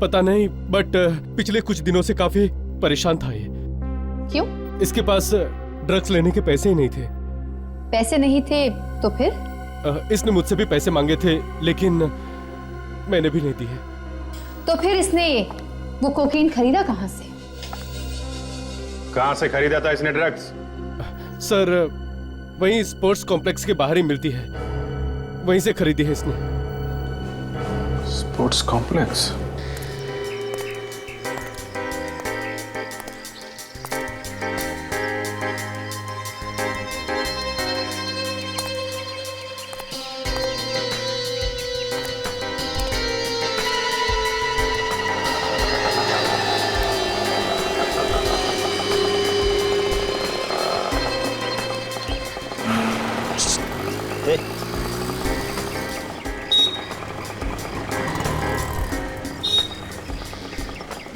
Speaker 8: पता नहीं, बट पिछले कुछ दिनों से काफी परेशान था ये।
Speaker 16: क्यों?
Speaker 8: इसके पास ड्रग्स लेने के पैसे ही नहीं थे।
Speaker 16: पैसे नहीं थे तो फिर?
Speaker 8: इसने मुझसे भी पैसे मांगे थे लेकिन मैंने भी नहीं दिए।
Speaker 16: तो फिर इसने वो कोकीन खरीदा कहाँ से?
Speaker 3: कहां से खरीदा था इसने ड्रग्स?
Speaker 8: सर वहीं स्पोर्ट्स कॉम्प्लेक्स के बाहर ही मिलती है, वहीं से खरीदी है इसने।
Speaker 3: Sports complex?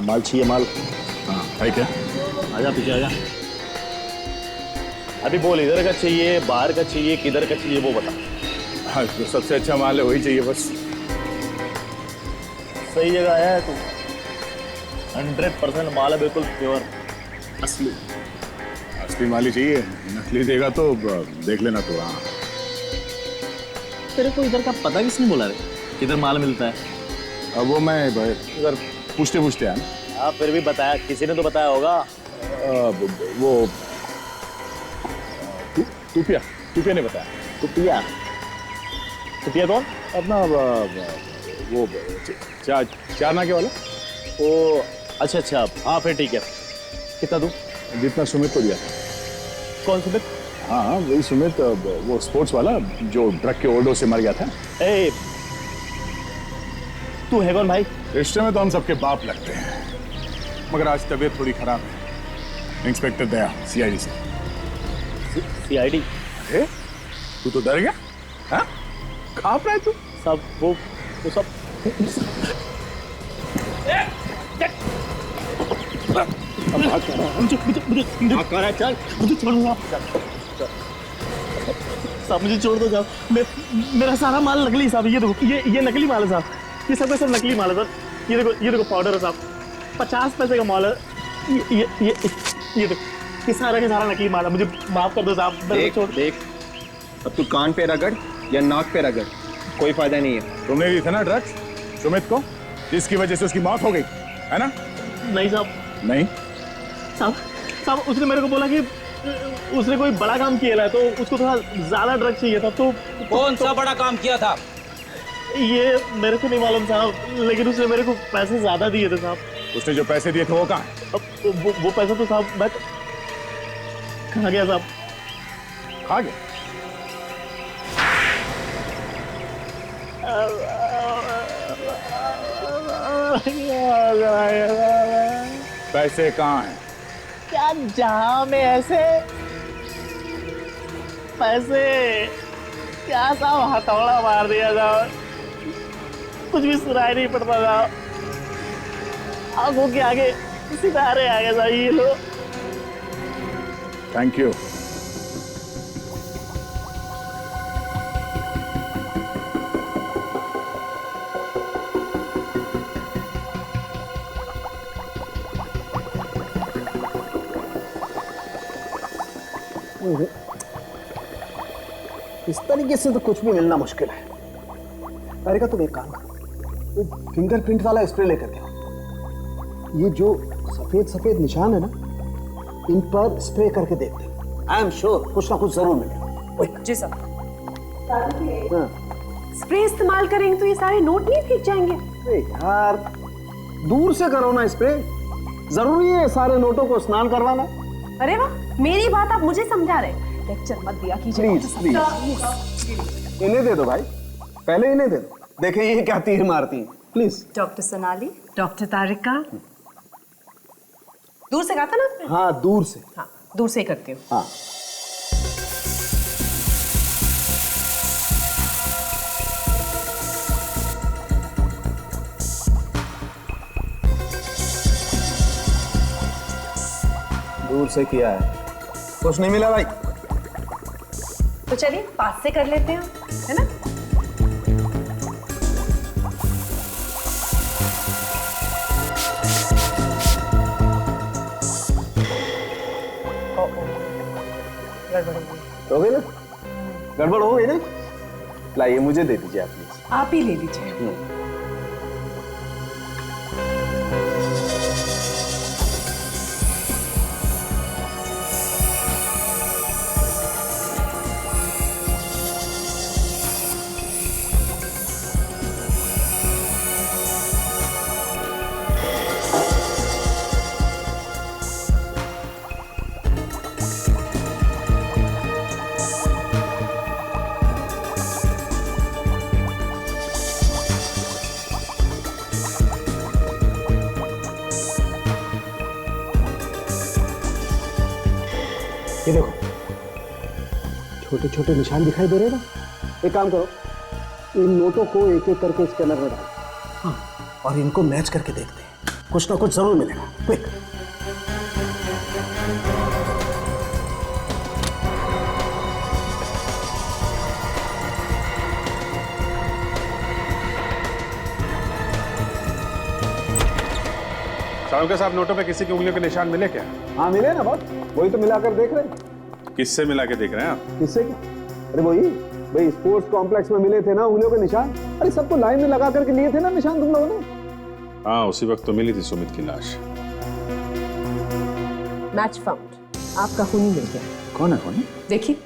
Speaker 6: माल चाहिए, माल। हाँ, है क्या?
Speaker 9: आजा पीछे आजा। अभी बोल, इधर का चाहिए, बाहर का चाहिए, किधर का चाहिए वो बता।
Speaker 6: हाँ, जो सबसे अच्छा माल है वही चाहिए बस।
Speaker 9: सही जगह है तू। 100% माल है, बिल्कुल प्योर
Speaker 6: असली। असली माल ही चाहिए, नकली देगा तो देख लेना तो। हाँ,
Speaker 9: तेरे को इधर का पता किसने बोला रे, किधर माल मिलता है?
Speaker 6: अब वो मैं इधर पूछते पूछते आया ना।
Speaker 9: हाँ, फिर भी बताया, किसी ने तो बताया होगा।
Speaker 6: वो टूपिया ने बताया।
Speaker 9: टुपिया? टुपिया कौन?
Speaker 6: अपना वो चार नाके वाला।
Speaker 11: ओ अच्छा अच्छा, हाँ फिर ठीक है। कितना दूं?
Speaker 6: जितना सुमित को दिया।
Speaker 11: कौन सुमित?
Speaker 6: हाँ वही सुमित, वो स्पोर्ट्स वाला जो ड्रग के ओवरडोज से मर गया था।
Speaker 11: ए, तू है कौन भाई?
Speaker 6: रिश्ते में तो हम सबके बाप लगते हैं, मगर आज तबीयत थोड़ी खराब है। इंस्पेक्टर दया, सीआईडी से।
Speaker 11: सीआईडी?
Speaker 6: अरे तू तो डर गया? हाँ? खा रहा है तू?
Speaker 11: सब वो सब साहब मुझे छोड़ दो साहब, मेरा सारा माल नकली साहब। ये देखो, ये नकली माल है साहब, ये सब का सब नकली माल है सर। ये देखो पाउडर है साहब, 50 पैसे का माल है। ये देखो, ये सारा का सारा नकली माल है। मुझे माफ कर दो साहब।
Speaker 1: देख अब तू कान पे रगड़ या नाक पे रगड़, कोई फायदा नहीं है।
Speaker 6: तुमने दी था ना ड्रग्स सुमित को, जिसकी वजह से उसकी मौत हो गई है ना?
Speaker 11: नहीं साहब।
Speaker 6: नहीं
Speaker 11: साहब उसने मेरे को बोला कि उसने कोई बड़ा काम किया है, तो उसको थोड़ा ज्यादा ड्रग चाहिए था। तो
Speaker 17: कौन सा बड़ा काम किया था?
Speaker 11: ये मेरे को नहीं मालूम साहब, लेकिन उसने मेरे को पैसे ज्यादा दिए थे साहब।
Speaker 6: उसने जो पैसे दिए थे वो कहाँ है?
Speaker 11: वो पैसा तो साहब मैं खा गया साहब।
Speaker 6: खा गया? पैसे कहाँ हैं?
Speaker 11: क्या जहां में ऐसे पैसे, क्या साहब हथौड़ा मार दिया साहब, कुछ भी सुनाई नहीं पड़ता साहब। आंखों के आगे सितारे आ गए साहब। ये लो।
Speaker 6: Thank you.
Speaker 5: इस तरीके से तो कुछ भी मिलना मुश्किल है। अरे का तुम एक काम करो, वो फिंगरप्रिंट वाला स्प्रे लेकर के आओ। ये जो सफेद सफेद निशान है ना, इन पर स्प्रे करके देखते हैं। आई एम श्योर कुछ ना कुछ जरूर मिलेगा।
Speaker 12: जी सर। स्प्रे इस्तेमाल करेंगे तो ये सारे नोट नहीं भीग जाएंगे?
Speaker 5: अरे यार दूर से करो ना स्प्रे, जरूरी है सारे नोटों को स्नान करवाना?
Speaker 12: अरे वाह, मेरी बात आप मुझे समझा रहे। लेक्चर मत दिया कीजिए।
Speaker 5: प्लीज इन्हें दे दो भाई, पहले इन्हें दे दो। देखें ये क्या तीर मारती हैं। प्लीज।
Speaker 7: डॉक्टर सोनाली।
Speaker 12: डॉक्टर तारिका। दूर से कहा था ना आपने?
Speaker 5: हाँ दूर से।
Speaker 12: हाँ दूर से करती हूँ।
Speaker 5: हाँ दूर से किया है, कुछ नहीं मिला भाई।
Speaker 12: तो चलिए पास से कर लेते हैं, है ना?
Speaker 5: हो गई ना? गड़बड़ हो गई ना? लाइए मुझे दे दीजिए आप प्लीज।
Speaker 12: आप ही ले लीजिए।
Speaker 5: ये देखो छोटे छोटे निशान दिखाई दे रहे हैं ना? एक काम करो, इन नोटों को एक एक करके स्कैनर में डालो। हाँ, और इनको मैच करके देखते हैं, कुछ ना कुछ जरूर मिलेगा। क्विक।
Speaker 3: साहब साहब नोटों पे किसी की उंगलियों के निशान मिले क्या?
Speaker 5: हाँ मिले ना बॉस, वही तो मिलाकर देख रहे हैं।
Speaker 3: किससे मिला के देख रहे हैं आप?
Speaker 5: किससे क्या? अरे वही भाई स्पोर्ट्स कॉम्प्लेक्स में मिले थे ना उंगलियों के निशान। अरे सबको लाइन में लगा करके लिए थे ना निशान तुम लोगों ने।
Speaker 3: हाँ उसी वक्त तो मिली थी सुमित की लाश।
Speaker 12: मैच फाउंड, आपका खूनी मिल गया।
Speaker 6: कौन है खूनी?
Speaker 12: देखिए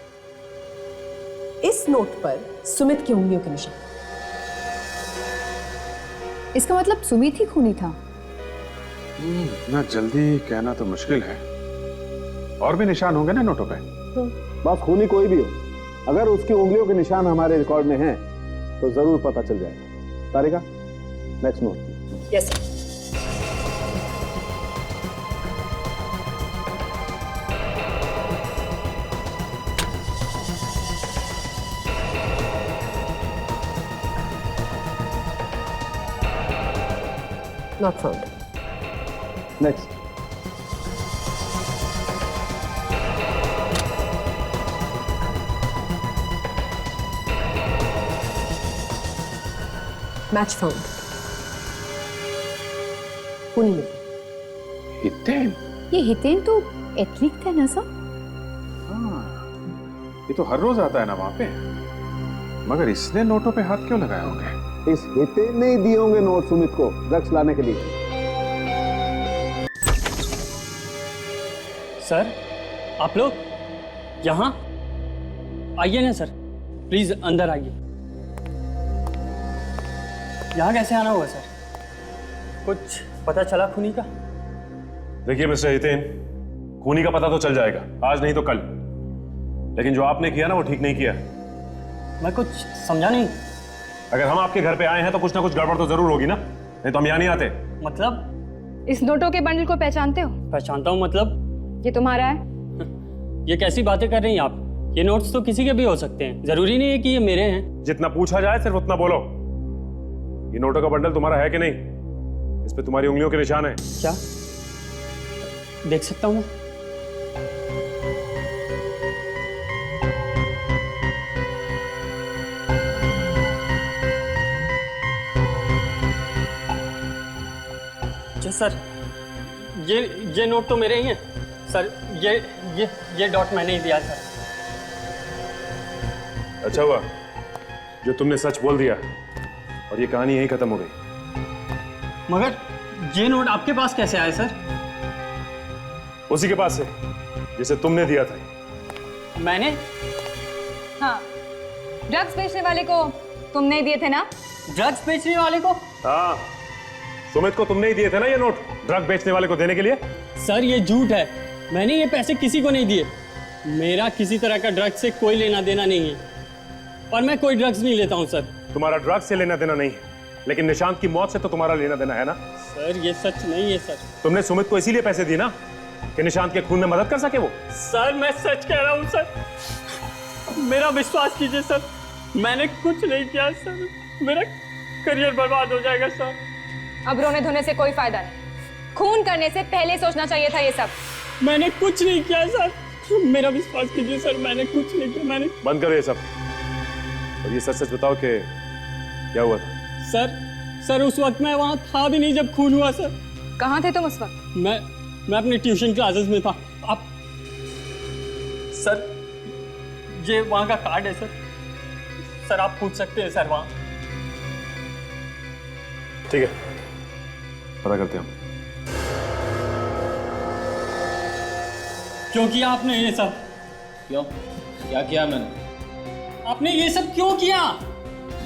Speaker 12: इस नोट पर सुमित की उंगलियों के निशान।
Speaker 16: इसका मतलब सुमित ही खूनी था?
Speaker 3: ना जल्दी कहना तो मुश्किल है। और भी निशान होंगे ना नोटों पे?
Speaker 5: बस खूनी कोई भी हो, अगर उसकी उंगलियों के निशान हमारे रिकॉर्ड में हैं तो जरूर पता चल जाएगा। Tarika, next note.
Speaker 7: Yes sir.
Speaker 12: Not found.
Speaker 5: Next.
Speaker 12: Match found. खूनी में
Speaker 3: हितेन?
Speaker 16: ये हितेन तो एथलीट था ना सर?
Speaker 3: ये तो हर रोज आता है ना वहां पे, मगर इसने नोटों पे हाथ क्यों लगाए होंगे?
Speaker 5: इस हितेन ने ही दिए होंगे नोट सुमित को ड्रग्स लाने के लिए।
Speaker 18: सर, आप लोग यहाँ आइए ना सर, प्लीज अंदर आइए। यहाँ कैसे आना हुआ सर? कुछ पता चला खूनी का?
Speaker 15: देखिए मिस्टर हितेन, खूनी का पता तो चल जाएगा, आज नहीं तो कल। लेकिन जो आपने किया ना वो ठीक नहीं किया।
Speaker 18: मैं कुछ समझा नहीं।
Speaker 15: अगर हम आपके घर पे आए हैं तो कुछ ना कुछ गड़बड़ तो जरूर होगी ना, नहीं तो हम यहाँ नहीं आते।
Speaker 18: मतलब?
Speaker 16: इस नोटों के बंडल को पहचानते हो?
Speaker 18: पहचानता हूँ मतलब?
Speaker 16: ये तुम्हारा है?
Speaker 18: ये कैसी बातें कर रही हैं आप? ये नोट्स तो किसी के भी हो सकते हैं, जरूरी नहीं है कि ये मेरे हैं।
Speaker 15: जितना पूछा जाए सिर्फ उतना बोलो। ये नोटों का बंडल तुम्हारा है कि नहीं? इस पे तुम्हारी उंगलियों के निशान है।
Speaker 18: क्या देख सकता हूँ मैं? सर, ये नोट तो मेरे ही हैं सर। ये डॉट मैंने ही दिया सर।
Speaker 15: अच्छा हुआ जो तुमने सच बोल दिया और ये कहानी यहीं खत्म हो गई।
Speaker 18: मगर ये नोट आपके पास कैसे आए सर?
Speaker 15: उसी के पास से जिसे तुमने दिया था।
Speaker 18: मैंने?
Speaker 16: हाँ, ड्रग्स बेचने वाले को तुमने ही दिए थे ना?
Speaker 18: ड्रग्स बेचने वाले को?
Speaker 15: हाँ, सुमित को तुमने ही दिए थे ना ये नोट, ड्रग बेचने वाले को देने के लिए।
Speaker 18: सर ये झूठ है, मैंने ये पैसे किसी को नहीं दिए। मेरा किसी तरह का ड्रग्स से कोई लेना देना नहीं है और मैं कोई ड्रग्स नहीं लेता हूँ सर।
Speaker 15: तुम्हारा ड्रग्स से लेना देना नहीं है, लेकिन निशांत की मौत से तो तुम्हारा लेना देना है ना।
Speaker 18: सर ये सच नहीं है सर।
Speaker 15: तुमने सुमित को इसीलिए पैसे दिए ना कि निशांत के खून में मदद कर सके वो।
Speaker 18: सर मैं सच कह रहा हूँ सर, मेरा विश्वास कीजिए सर, मैंने कुछ नहीं किया सर। मेरा करियर बर्बाद हो जाएगा सर।
Speaker 16: अब रोने धोने से कोई फायदा नहीं, खून करने से पहले सोचना चाहिए था ये सब।
Speaker 18: मैंने कुछ नहीं किया सर, मेरा विश्वास कीजिए सर, मैंने कुछ नहीं किया। मैंने
Speaker 15: बंद करो ये सब और ये सच सच बताओ कि क्या हुआ था।
Speaker 18: सर उस वक्त मैं वहां था भी नहीं जब खून हुआ सर।
Speaker 16: कहाँ थे तुम उस वक्त?
Speaker 18: मैं अपने ट्यूशन क्लासेस में था। आप सर ये वहां का कार्ड है सर आप पूछ सकते हैं सर वहां।
Speaker 15: ठीक है, पता करते हैं।
Speaker 18: क्यों किया आपने ये सब?
Speaker 11: क्यों? क्या किया मैंने?
Speaker 18: आपने ये सब क्यों किया?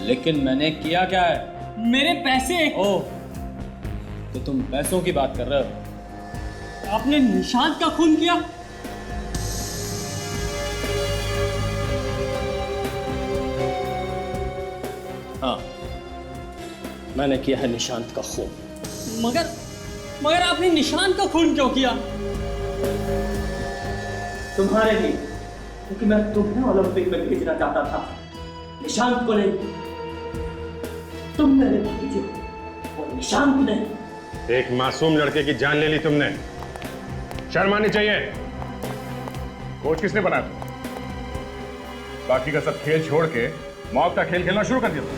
Speaker 11: लेकिन मैंने किया क्या है?
Speaker 18: मेरे पैसे।
Speaker 11: ओह, तो तुम पैसों की बात कर रहे हो?
Speaker 18: आपने निशांत का खून किया?
Speaker 11: हाँ, मैंने किया है निशांत का खून।
Speaker 18: मगर आपने निशांत का खून क्यों किया? तुम्हारे लिए, क्योंकि मैं तुम्हें ओलंपिक में भेजना चाहता था, निशांत को नहीं। तुम मेरे भेजे और निशांत को नहीं।
Speaker 15: एक मासूम लड़के की जान ले ली तुमने, शर्म आनी चाहिए। कोच किसने बनाया तुम? बाकी का सब खेल छोड़ के मौत का खेल खेलना शुरू कर दिया तुम।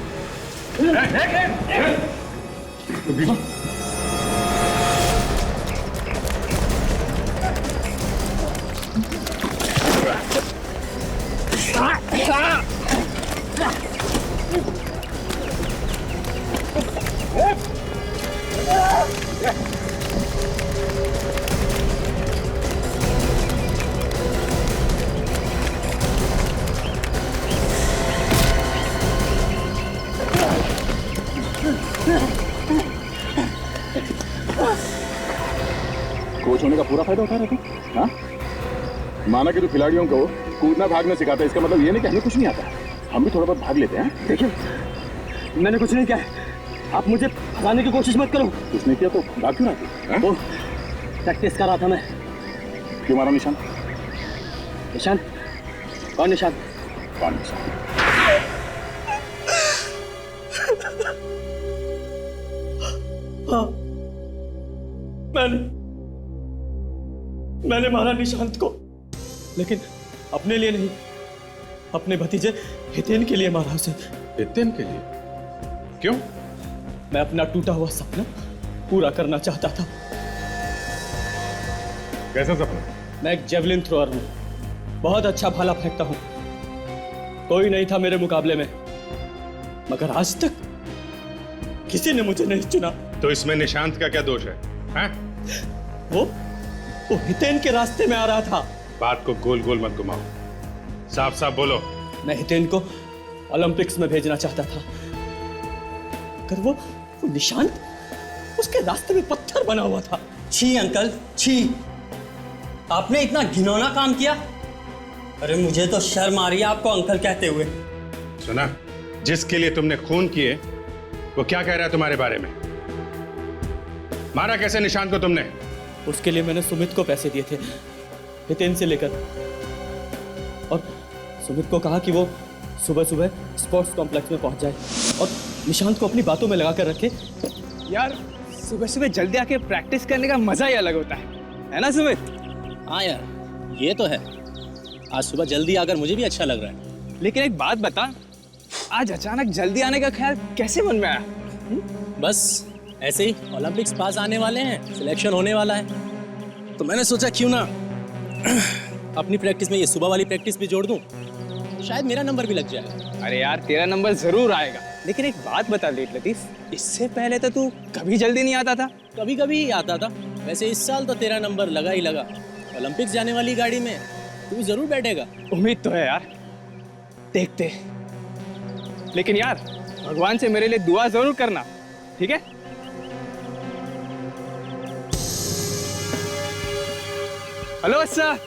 Speaker 6: होने का पूरा फायदा उठा रहे थे। हाँ, माना कि तू खिलाड़ियों को कूदना भागना सिखाता है, इसका मतलब ये नहीं कि हमें कुछ नहीं आता। हम भी थोड़ा बहुत भाग लेते हैं।
Speaker 1: देखिए, मैंने कुछ नहीं किया है, आप मुझे फंसाने की कोशिश मत करो।
Speaker 6: कुछ नहीं किया तो भाग क्यों रहा
Speaker 1: वो प्रैक्टिस कर रहा था मैं।
Speaker 6: क्यों मारा निशान?
Speaker 1: निशान? कौन निशान?
Speaker 6: कौन निशान?
Speaker 18: हाँ, मैंने मारा निशांत को, लेकिन अपने लिए नहीं, अपने भतीजे हितेन के लिए मारा उसे।
Speaker 15: हितेन के लिए? क्यों?
Speaker 18: मैं अपना टूटा हुआ सपना पूरा करना चाहता था।
Speaker 15: कैसा सपना?
Speaker 18: मैं एक जेवलिन थ्रोअर हूं, बहुत अच्छा भाला फेंकता हूं। कोई नहीं था मेरे मुकाबले में, मगर आज तक किसी ने मुझे नहीं चुना।
Speaker 15: तो इसमें निशांत का क्या दोष है? हैं?
Speaker 18: वो हितेन के रास्ते में आ रहा था।
Speaker 15: बात को गोल गोल मत घुमाओ, साफ साफ बोलो।
Speaker 18: मैं हितेन को ओलंपिक्स में भेजना चाहता था, मगर वो निशांत उसके रास्ते में पत्थर बना हुआ था।
Speaker 17: छी अंकल, छी, आपने इतना घिनौना काम किया। अरे मुझे तो शर्म आ रही है आपको अंकल कहते हुए।
Speaker 15: सुना, जिसके लिए तुमने खून किए वो क्या कह रहा है तुम्हारे बारे में? मारा कैसे निशांत को तुमने?
Speaker 18: उसके लिए मैंने सुमित को पैसे दिए थे, हितेन से लेकर, और सुमित को कहा कि वो सुबह सुबह स्पोर्ट्स कॉम्प्लेक्स में पहुंच जाए और निशांत को अपनी बातों में लगा कर रखे।
Speaker 1: यार, सुबह सुबह जल्दी आके प्रैक्टिस करने का मजा ही अलग होता है ना सुमित?
Speaker 11: हाँ यार, ये तो है। आज सुबह जल्दी आकर मुझे भी अच्छा लग रहा है।
Speaker 1: लेकिन एक बात बता, आज अचानक जल्दी आने का ख्याल कैसे मन में आया?
Speaker 11: बस ऐसे ही, ओलंपिक्स पास आने वाले हैं, सिलेक्शन होने वाला है, तो मैंने सोचा क्यों ना अपनी प्रैक्टिस में ये सुबह वाली प्रैक्टिस भी जोड़ दूं, शायद मेरा नंबर भी लग जाएगा।
Speaker 1: अरे यार, तेरा नंबर जरूर आएगा। लेकिन एक बात बता लेट लतीफ, इससे पहले तो तू कभी जल्दी नहीं आता था।
Speaker 11: कभी कभी ही आता था। वैसे इस साल तो तेरा नंबर लगा ही लगा। ओलंपिक्स जाने वाली गाड़ी में तू जरूर बैठेगा।
Speaker 1: उम्मीद तो है यार, देखते। लेकिन यार, भगवान से मेरे लिए दुआ जरूर करना, ठीक है? Hello sir,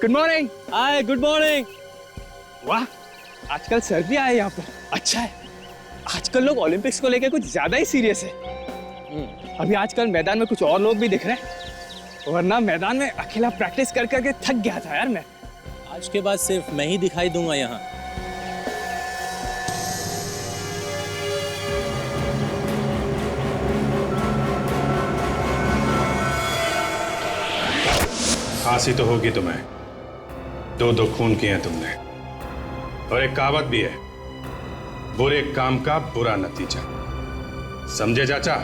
Speaker 1: good morning.
Speaker 18: Hi, good morning.
Speaker 1: वाह, आजकल सर भी आए यहाँ पर। अच्छा है, आजकल लोग ओलंपिक्स को लेकर कुछ ज्यादा ही सीरियस है। अभी आजकल मैदान में कुछ और लोग भी दिख रहे हैं, वरना मैदान में अकेला प्रैक्टिस कर करके थक गया था यार मैं।
Speaker 11: आज के बाद सिर्फ मैं ही दिखाई दूंगा यहाँ।
Speaker 15: फांसी तो होगी तुम्हें, दो दो खून किए हैं तुमने, और एक कहावत भी है, बुरे काम का बुरा नतीजा। समझे चाचा?